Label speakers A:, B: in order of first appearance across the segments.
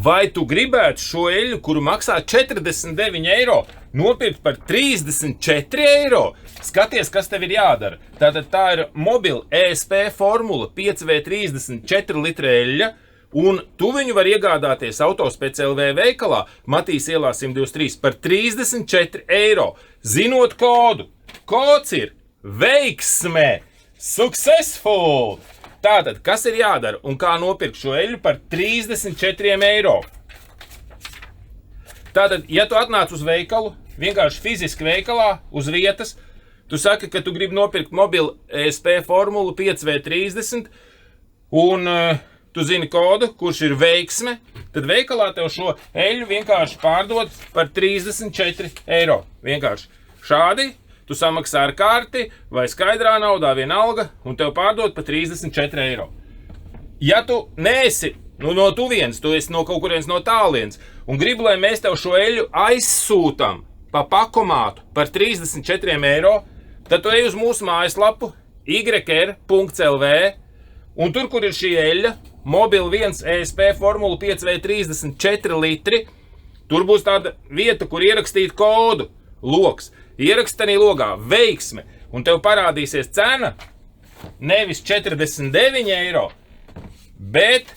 A: Vai tu gribētu šo eļļu, kuru maksā 49 eiro, nopirkt par 34 eiro? Skaties, kas tev ir jādara. Tātad tā ir mobila ESP formula 5V30 litra eļļa, un tu viņu var iegādāties Autospec.lv veikalā Matīs ielā 123 par 34 eiro. Zinot kodu. Kods ir veiksmē! Successful! Tātad, kas ir jādara un kā nopirkt šo eļļu par 34 eiro? Tātad, ja tu atnāc uz veikalu, vienkārši fiziski veikalā, uz vietas, tu saki, ka tu gribi nopirkt mobilu ESP formulu 5V30 un tu zini kodu, kurš ir veiksme, tad veikalā tev šo eļļu vienkārši pārdod par 34 eiro. Vienkārši šādi. Tu samaksā ar karti vai skaidrā naudā vienalga un tev pārdod par 34 eiro. Ja tu neesi no tuvienes, tu esi no kaut kurienes no tālienes un gribi, lai mēs tev šo eļļu aizsūtam pa pakomātu par 34 eiro, tad tu ej uz mūsu mājaslapu yr.lv un tur, kur ir šī eļļa, Mobil 1 ESP formula 5V30 litri, tur būs tāda vieta, kur ierakstīt kodu, loks. Ierakstanī logā veiksme, un tev parādīsies cena nevis 49 eiro, bet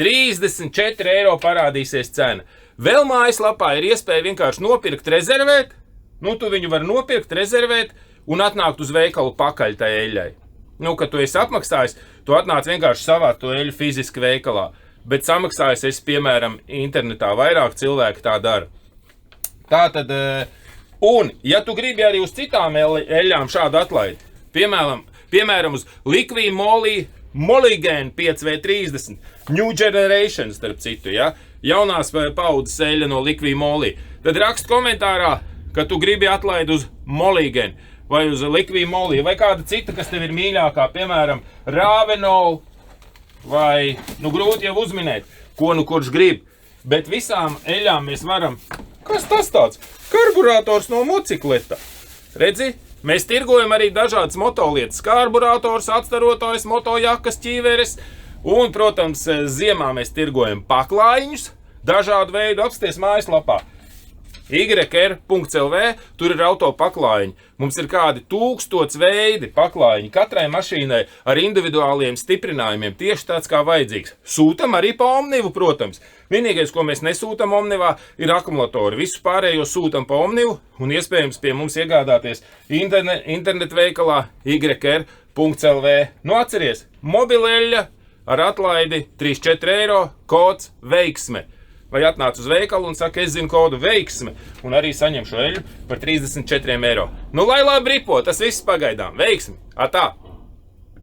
A: 34 eiro parādīsies cena. Vēl mājaslapā ir iespēja vienkārši nopirkt, rezervēt, tu viņu var nopirkt, rezervēt un atnākt uz veikalu pakaļ tai eļļai. Kad tu esi apmaksājis, tu atnāc vienkārši savāt to eļļu fiziski veikalā, bet samaksājis esi, piemēram, internetā, vairāk cilvēki tā dara. Tātad, un, ja tu gribi arī uz citām eļļām šādu atlaidi, piemēram uz Liqui Moly Mulligan 5V30, New Generation, starp citu, ja? Jaunās paudzes eļļa no Liqui Moly, tad rakst komentārā, ka tu gribi atlaidi uz Mulligan vai uz Liqui Moly, vai kāda cita, kas tev ir mīļākā, piemēram, Ravenol, vai, grūti jau uzminēt, ko kurš grib, bet visām eļļām mēs varam. Kas tas tāds? Karburators no mocikleta. Redzi, mēs tirgojam arī dažādas motolietas. Karburators, atstarotājs, motojakas, ķīveres. Un, protams, ziemā mēs tirgojam paklājiņus. Dažādu veidu apsties mājaslapā. yr.lv, tur ir auto paklājiņi. Mums ir kādi 1000 veidi paklājiņi katrai mašīnai ar individuāliem stiprinājumiem, tieši tāds kā vajadzīgs. Sūtam arī pa Omnivu, protams. Vienīgais, ko mēs nesūtam Omnivā, ir akumulatori. Visu pārējo sūtam pa Omnivu un iespējams pie mums iegādāties internetu veikalā yr.lv. Atceries, mobileļļa ar atlaidi 34 eiro, kods veiksme. Vai atnāc uz veikalu un saka, es zinu kodu veiksme, un arī saņem šo eļļu par 34 eiro. Lai labi ripo, tas viss pagaidām. Veiksmi! Atā!